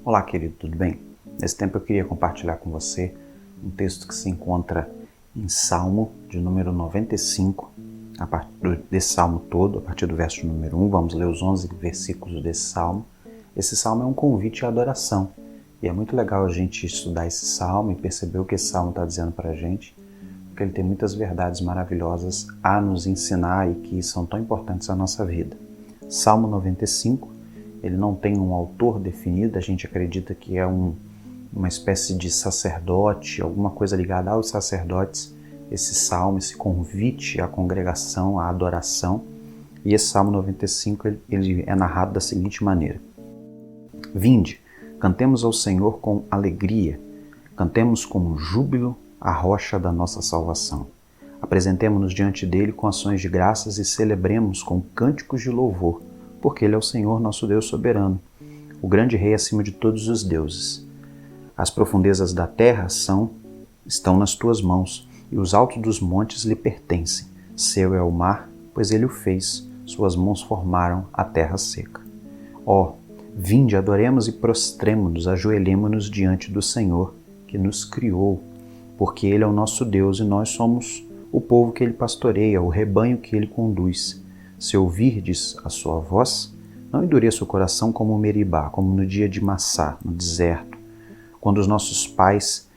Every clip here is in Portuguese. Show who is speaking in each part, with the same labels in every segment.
Speaker 1: Olá, querido, tudo bem? Nesse tempo eu queria compartilhar com você um texto que se encontra em Salmo de número 95, a partir desse salmo todo, a partir do verso número 1, vamos ler os 11 versículos desse salmo. Esse salmo é um convite à adoração, e é muito legal a gente estudar esse salmo e perceber o que esse salmo está dizendo para a gente, porque ele tem muitas verdades maravilhosas a nos ensinar e que são tão importantes à nossa vida. Salmo 95, ele não tem um autor definido, a gente acredita que é uma espécie de sacerdote, alguma coisa ligada aos sacerdotes, esse salmo, esse convite à congregação, à adoração. E esse Salmo 95 ele é narrado da seguinte maneira: Vinde, cantemos ao Senhor com alegria, cantemos com júbilo a rocha da nossa salvação. Apresentemo-nos diante dele com ações de graças e celebremos com cânticos de louvor, porque ele é o Senhor nosso Deus soberano, o grande Rei acima de todos os deuses. As profundezas da terra estão nas tuas mãos, e os altos dos montes lhe pertencem. Seu é o mar, pois ele o fez, suas mãos formaram a terra seca. Ó, vinde, adoremos e prostremo-nos, ajoelhemo-nos diante do Senhor, que nos criou, porque ele é o nosso Deus e nós somos o povo que ele pastoreia, o rebanho que ele conduz. Se ouvirdes a sua voz, não endureça o coração como Meribá, como no dia de Massá, no deserto, quando os nossos pais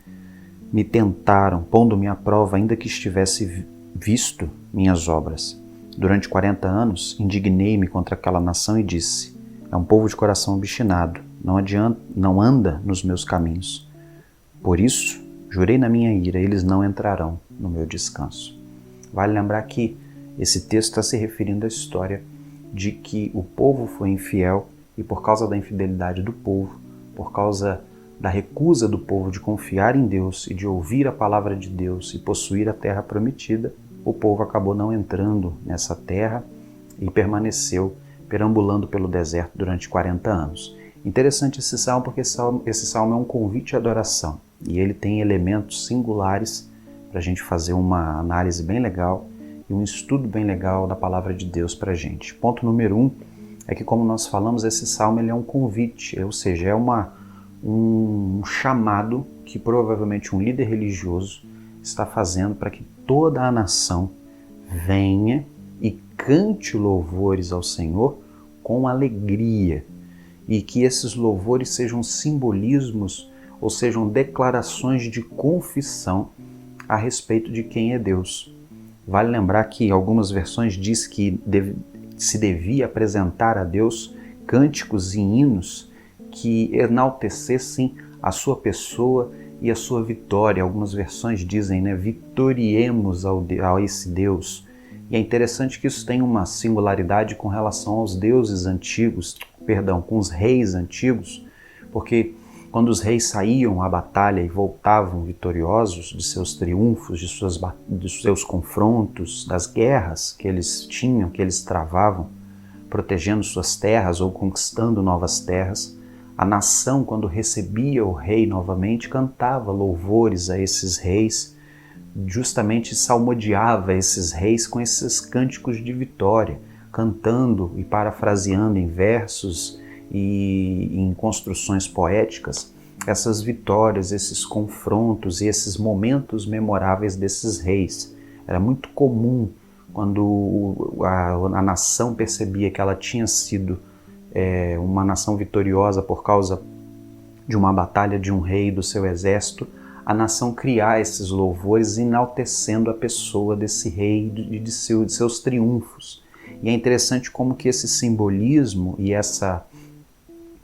Speaker 1: me tentaram, pondo-me à prova, ainda que estivesse visto minhas obras. Durante 40 anos, indignei-me contra aquela nação e disse: é um povo de coração obstinado, não anda nos meus caminhos. Por isso, jurei na minha ira, eles não entrarão no meu descanso. Vale lembrar que esse texto está se referindo à história de que o povo foi infiel e por causa da infidelidade do povo, por causa da recusa do povo de confiar em Deus e de ouvir a palavra de Deus e possuir a terra prometida, o povo acabou não entrando nessa terra e permaneceu perambulando pelo deserto durante 40 anos. Interessante esse salmo porque esse salmo é um convite à adoração e ele tem elementos singulares para a gente fazer uma análise bem legal e um estudo bem legal da palavra de Deus para a gente. Ponto número 1 é que, como nós falamos, esse salmo ele é um convite, ou seja, é um chamado que provavelmente um líder religioso está fazendo para que toda a nação venha e cante louvores ao Senhor com alegria e que esses louvores sejam simbolismos ou sejam declarações de confissão a respeito de quem é Deus. Vale lembrar que algumas versões diz que se devia apresentar a Deus cânticos e hinos que enaltecessem a sua pessoa e a sua vitória. Algumas versões dizem, vitoriemos a esse Deus. E é interessante que isso tem uma singularidade com relação aos deuses antigos, com os reis antigos, porque quando os reis saíam à batalha e voltavam vitoriosos de seus triunfos, de seus confrontos, das guerras que eles tinham, que eles travavam, protegendo suas terras ou conquistando novas terras, a nação, quando recebia o rei novamente, cantava louvores a esses reis, justamente salmodiava esses reis com esses cânticos de vitória, cantando e parafraseando em versos e em construções poéticas essas vitórias, esses confrontos e esses momentos memoráveis desses reis. Era muito comum quando a nação percebia que ela tinha sido uma nação vitoriosa por causa de uma batalha de um rei e do seu exército, a nação criar esses louvores enaltecendo a pessoa desse rei e de seus triunfos. E é interessante como que esse simbolismo e essa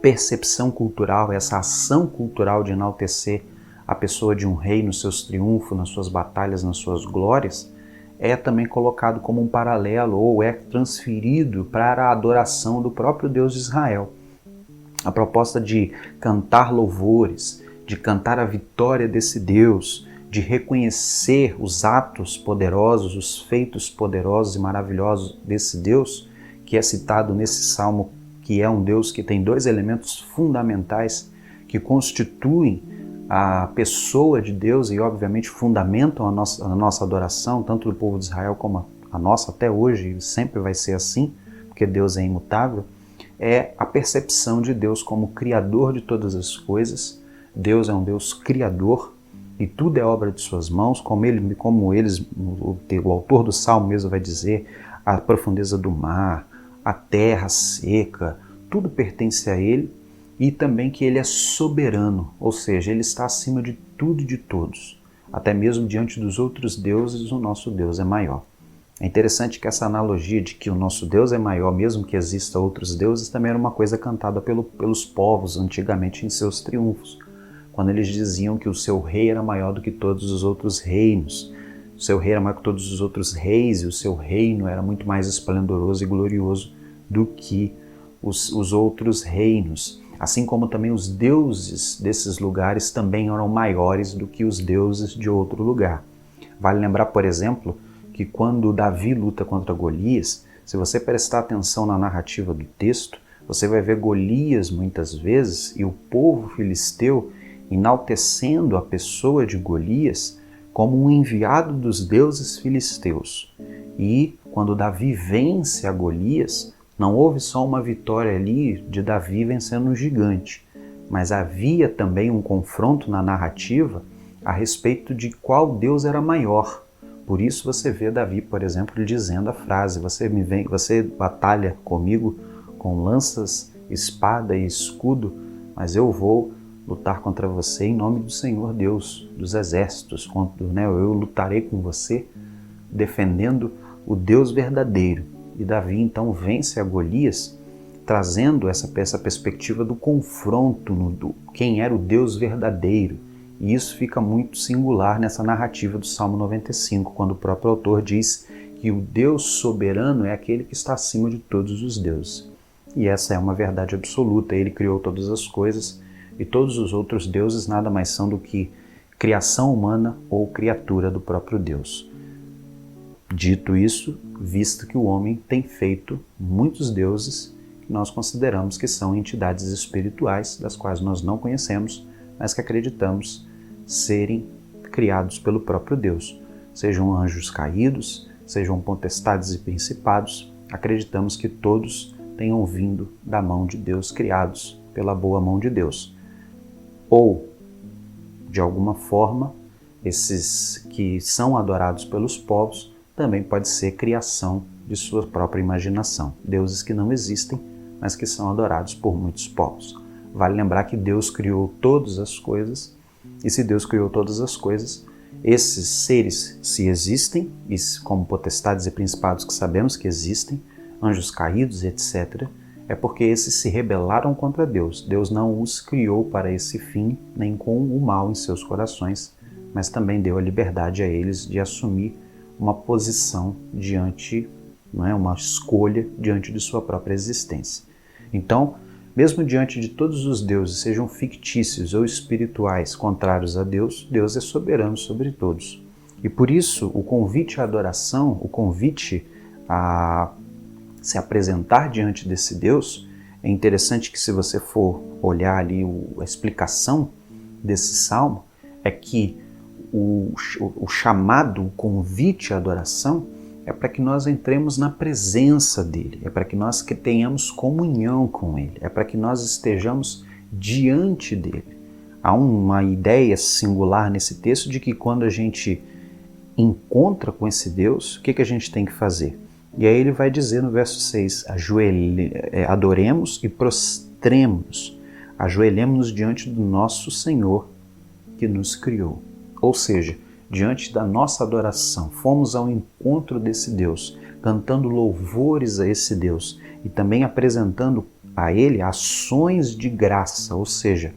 Speaker 1: percepção cultural, essa ação cultural de enaltecer a pessoa de um rei nos seus triunfos, nas suas batalhas, nas suas glórias, é também colocado como um paralelo ou é transferido para a adoração do próprio Deus de Israel. A proposta de cantar louvores, de cantar a vitória desse Deus, de reconhecer os atos poderosos, os feitos poderosos e maravilhosos desse Deus, que é citado nesse salmo, que é um Deus que tem dois elementos fundamentais que constituem a pessoa de Deus e obviamente fundamentam a nossa adoração, tanto do povo de Israel como a nossa até hoje, e sempre vai ser assim, porque Deus é imutável, é a percepção de Deus como Criador de todas as coisas. Deus é um Deus criador e tudo é obra de suas mãos, como o autor do Salmo mesmo vai dizer, a profundeza do mar, a terra seca, tudo pertence a Ele, e também que Ele é soberano, ou seja, Ele está acima de tudo e de todos. Até mesmo diante dos outros deuses, o nosso Deus é maior. É interessante que essa analogia de que o nosso Deus é maior, mesmo que exista outros deuses, também era uma coisa cantada pelos povos antigamente em seus triunfos, quando eles diziam que o seu rei era maior do que todos os outros reinos. O seu rei era maior que todos os outros reis e o seu reino era muito mais esplendoroso e glorioso do que os outros reinos. Assim como também os deuses desses lugares também eram maiores do que os deuses de outro lugar. Vale lembrar, por exemplo, que quando Davi luta contra Golias, se você prestar atenção na narrativa do texto, você vai ver Golias muitas vezes e o povo filisteu enaltecendo a pessoa de Golias como um enviado dos deuses filisteus. E quando Davi vence a Golias, não houve só uma vitória ali de Davi vencendo um gigante, mas havia também um confronto na narrativa a respeito de qual Deus era maior. Por isso você vê Davi, por exemplo, dizendo a frase: você batalha comigo com lanças, espada e escudo, mas eu vou lutar contra você em nome do Senhor Deus dos exércitos. Eu lutarei com você defendendo o Deus verdadeiro. E Davi então vence a Golias, trazendo essa perspectiva do confronto, do quem era o Deus verdadeiro. E isso fica muito singular nessa narrativa do Salmo 95, quando o próprio autor diz que o Deus soberano é aquele que está acima de todos os deuses. E essa é uma verdade absoluta. Ele criou todas as coisas e todos os outros deuses nada mais são do que criação humana ou criatura do próprio Deus. Dito isso, visto que o homem tem feito muitos deuses que nós consideramos que são entidades espirituais, das quais nós não conhecemos, mas que acreditamos serem criados pelo próprio Deus. Sejam anjos caídos, sejam potestades e principados, acreditamos que todos tenham vindo da mão de Deus, criados pela boa mão de Deus. Ou, de alguma forma, esses que são adorados pelos povos também pode ser criação de sua própria imaginação. Deuses que não existem, mas que são adorados por muitos povos. Vale lembrar que Deus criou todas as coisas, e se Deus criou todas as coisas, esses seres, se existem, como potestades e principados que sabemos que existem, anjos caídos, etc., é porque esses se rebelaram contra Deus. Deus não os criou para esse fim, nem com o mal em seus corações, mas também deu a liberdade a eles de assumir uma posição diante, uma escolha diante de sua própria existência. Então, mesmo diante de todos os deuses, sejam fictícios ou espirituais, contrários a Deus, Deus é soberano sobre todos. E por isso, o convite à adoração, o convite a se apresentar diante desse Deus, é interessante que se você for olhar ali a explicação desse salmo, é que o chamado, o convite à adoração é para que nós entremos na presença dele, é para que nós tenhamos comunhão com ele, é para que nós estejamos diante dele. Há uma ideia singular nesse texto de que quando a gente encontra com esse Deus, o que a gente tem que fazer? E aí ele vai dizer no verso 6, adoremos e prostremos, ajoelhemos-nos diante do nosso Senhor que nos criou. Ou seja, diante da nossa adoração, fomos ao encontro desse Deus, cantando louvores a esse Deus e também apresentando a Ele ações de graça, ou seja,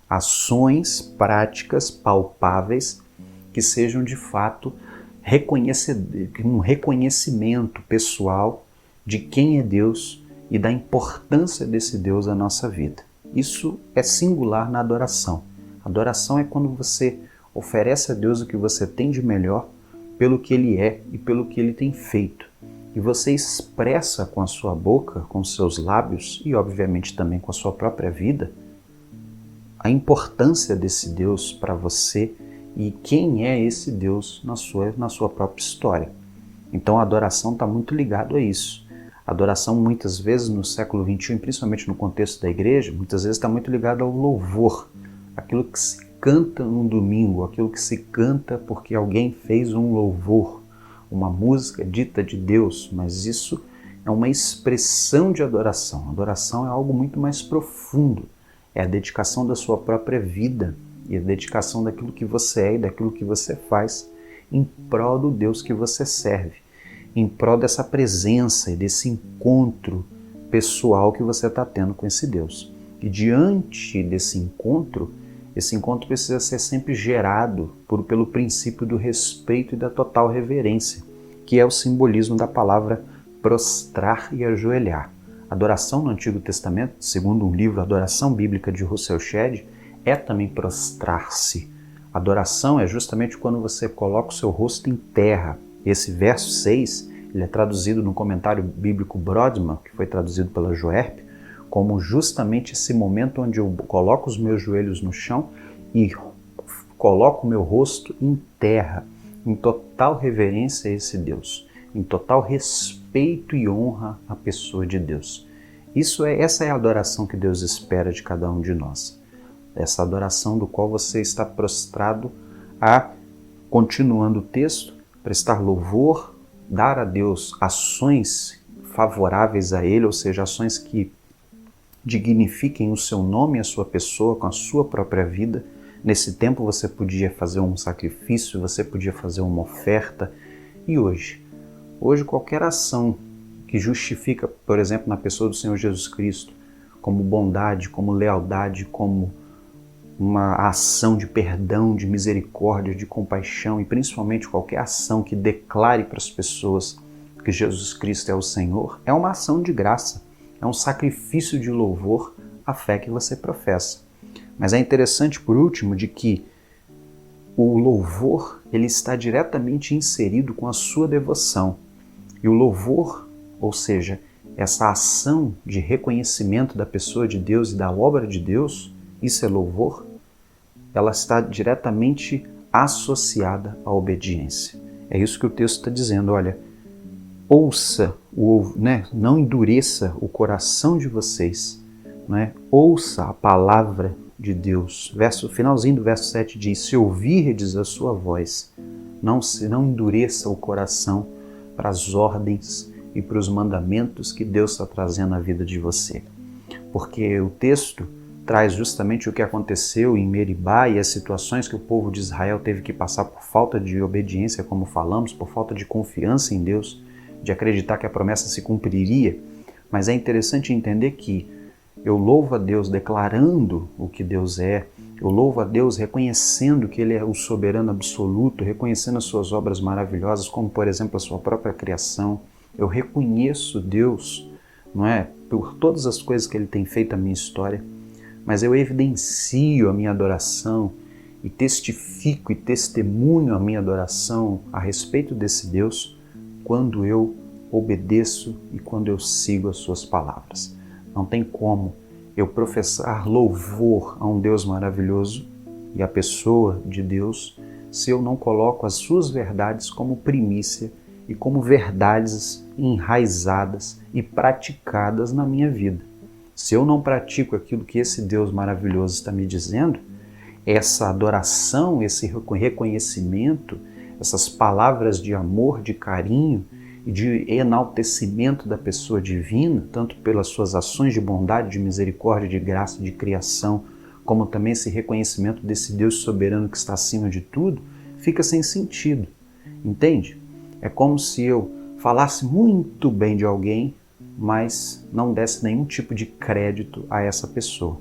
Speaker 1: ações práticas, palpáveis, que sejam de fato um reconhecimento pessoal de quem é Deus e da importância desse Deus na nossa vida. Isso é singular na adoração. Adoração é quando você oferece a Deus o que você tem de melhor pelo que Ele é e pelo que Ele tem feito. E você expressa com a sua boca, com os seus lábios e obviamente também com a sua própria vida a importância desse Deus para você e quem é esse Deus na sua própria história. Então a adoração está muito ligado a isso. Adoração, muitas vezes, no século XXI, principalmente no contexto da igreja, muitas vezes está muito ligado ao louvor. Aquilo que se canta num domingo, aquilo que se canta porque alguém fez um louvor, uma música dita de Deus, mas isso é uma expressão de adoração. Adoração é algo muito mais profundo. É a dedicação da sua própria vida e a dedicação daquilo que você é e daquilo que você faz em prol do Deus que você serve, em prol dessa presença e desse encontro pessoal que você está tendo com esse Deus. E diante desse encontro, esse encontro precisa ser sempre gerado pelo princípio do respeito e da total reverência, que é o simbolismo da palavra prostrar e ajoelhar. Adoração no Antigo Testamento, segundo um livro, Adoração Bíblica de Russell Shedd, é também prostrar-se. Adoração é justamente quando você coloca o seu rosto em terra. Esse verso 6, ele é traduzido no comentário bíblico Brodmann, que foi traduzido pela Joerp, como justamente esse momento onde eu coloco os meus joelhos no chão e coloco o meu rosto em terra, em total reverência a esse Deus, em total respeito e honra à pessoa de Deus. Essa é a adoração que Deus espera de cada um de nós. Essa adoração do qual você está prostrado continuando o texto, prestar louvor, dar a Deus ações favoráveis a Ele, ou seja, ações que dignifiquem o seu nome e a sua pessoa com a sua própria vida. Nesse tempo você podia fazer um sacrifício, você podia fazer uma oferta. E hoje qualquer ação que justifica, por exemplo, na pessoa do Senhor Jesus Cristo, como bondade, como lealdade, como uma ação de perdão, de misericórdia, de compaixão e principalmente qualquer ação que declare para as pessoas que Jesus Cristo é o Senhor, é uma ação de graça, é um sacrifício de louvor à fé que você professa. Mas é interessante, por último, de que o louvor ele está diretamente inserido com a sua devoção. E o louvor, ou seja, essa ação de reconhecimento da pessoa de Deus e da obra de Deus, isso é louvor, ela está diretamente associada à obediência. É isso que o texto está dizendo, olha, ouça, não endureça o coração de vocês, ouça a palavra de Deus. Finalzinho do verso 7 diz, se ouvirdes a sua voz, não endureça o coração para as ordens e para os mandamentos que Deus está trazendo à vida de você. Porque o texto traz justamente o que aconteceu em Meribá e as situações que o povo de Israel teve que passar por falta de obediência, como falamos, por falta de confiança em Deus, de acreditar que a promessa se cumpriria. Mas é interessante entender que eu louvo a Deus declarando o que Deus é, eu louvo a Deus reconhecendo que Ele é o soberano absoluto, reconhecendo as suas obras maravilhosas, como por exemplo a sua própria criação. Eu reconheço Deus, por todas as coisas que Ele tem feito na minha história, mas eu evidencio a minha adoração e testifico e testemunho a minha adoração a respeito desse Deus quando eu obedeço e quando eu sigo as suas palavras. Não tem como eu professar louvor a um Deus maravilhoso e a pessoa de Deus se eu não coloco as suas verdades como primícia e como verdades enraizadas e praticadas na minha vida. Se eu não pratico aquilo que esse Deus maravilhoso está me dizendo, essa adoração, esse reconhecimento, essas palavras de amor, de carinho e de enaltecimento da pessoa divina, tanto pelas suas ações de bondade, de misericórdia, de graça, de criação, como também esse reconhecimento desse Deus soberano que está acima de tudo, fica sem sentido, entende? É como se eu falasse muito bem de alguém, mas não desse nenhum tipo de crédito a essa pessoa.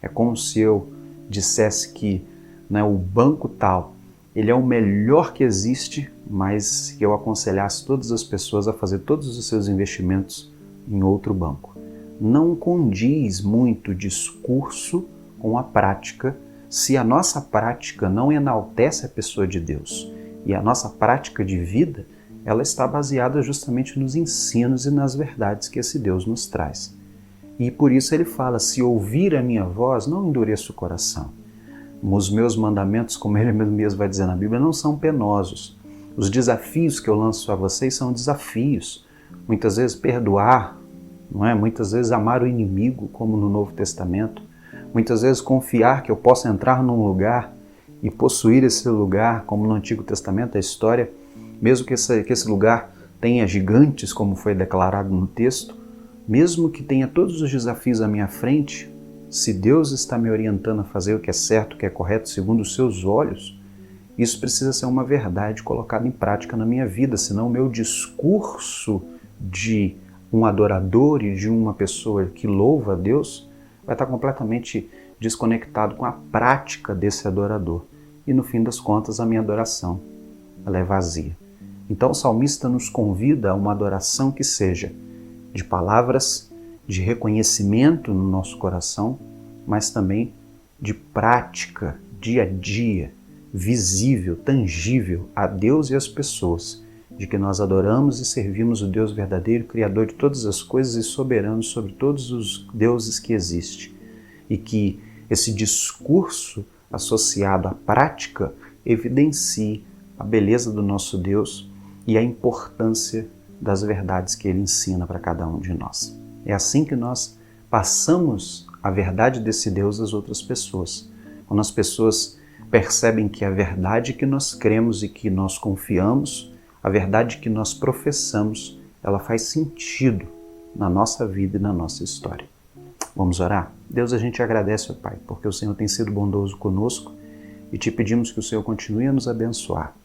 Speaker 1: É como se eu dissesse que o banco tal, ele é o melhor que existe, mas que eu aconselhasse todas as pessoas a fazer todos os seus investimentos em outro banco. Não condiz muito o discurso com a prática, se a nossa prática não enaltece a pessoa de Deus. E a nossa prática de vida, ela está baseada justamente nos ensinos e nas verdades que esse Deus nos traz. E por isso ele fala, se ouvir a minha voz, não endureça o coração. Os meus mandamentos, como ele mesmo vai dizer na Bíblia, não são penosos. Os desafios que eu lanço a vocês são desafios. muitas vezes perdoar, não é? Muitas vezes amar o inimigo, como no Novo Testamento, muitas vezes confiar que eu possa entrar num lugar e possuir esse lugar, como no Antigo Testamento, a história, mesmo que esse lugar tenha gigantes, como foi declarado no texto, mesmo que tenha todos os desafios à minha frente, se Deus está me orientando a fazer o que é certo, o que é correto, segundo os seus olhos, isso precisa ser uma verdade colocada em prática na minha vida, senão o meu discurso de um adorador e de uma pessoa que louva a Deus vai estar completamente desconectado com a prática desse adorador. E no fim das contas, a minha adoração ela é vazia. Então o salmista nos convida a uma adoração que seja de palavras, de reconhecimento no nosso coração, mas também de prática, dia a dia, visível, tangível a Deus e às pessoas, de que nós adoramos e servimos o Deus verdadeiro, Criador de todas as coisas e soberano sobre todos os deuses que existem. E que esse discurso associado à prática evidencie a beleza do nosso Deus e a importância das verdades que Ele ensina para cada um de nós. É assim que nós passamos a verdade desse Deus às outras pessoas. Quando as pessoas percebem que a verdade que nós cremos e que nós confiamos, a verdade que nós professamos, ela faz sentido na nossa vida e na nossa história. Vamos orar? Deus, a gente agradece, ó Pai, porque o Senhor tem sido bondoso conosco e te pedimos que o Senhor continue a nos abençoar,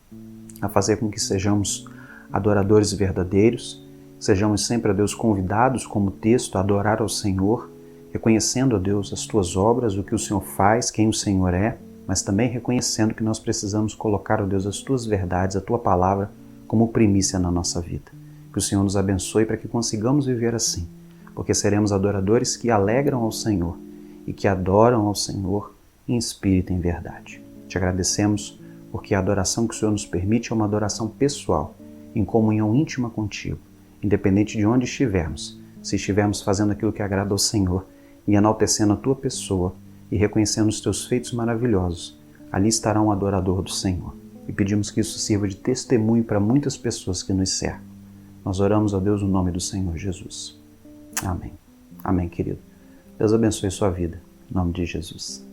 Speaker 1: a fazer com que sejamos adoradores verdadeiros, sejamos sempre, ó Deus, convidados, como texto, a adorar ao Senhor, reconhecendo, ó Deus, as Tuas obras, o que o Senhor faz, quem o Senhor é, mas também reconhecendo que nós precisamos colocar, ó Deus, as Tuas verdades, a Tua palavra, como primícia na nossa vida. Que o Senhor nos abençoe para que consigamos viver assim, porque seremos adoradores que alegram ao Senhor e que adoram ao Senhor em espírito e em verdade. Te agradecemos porque a adoração que o Senhor nos permite é uma adoração pessoal, em comunhão íntima contigo, independente de onde estivermos, se estivermos fazendo aquilo que agrada ao Senhor e enaltecendo a Tua pessoa e reconhecendo os Teus feitos maravilhosos, ali estará um adorador do Senhor. E pedimos que isso sirva de testemunho para muitas pessoas que nos cercam. Nós oramos a Deus no nome do Senhor Jesus. Amém. Amém, querido. Deus abençoe sua vida. Em nome de Jesus.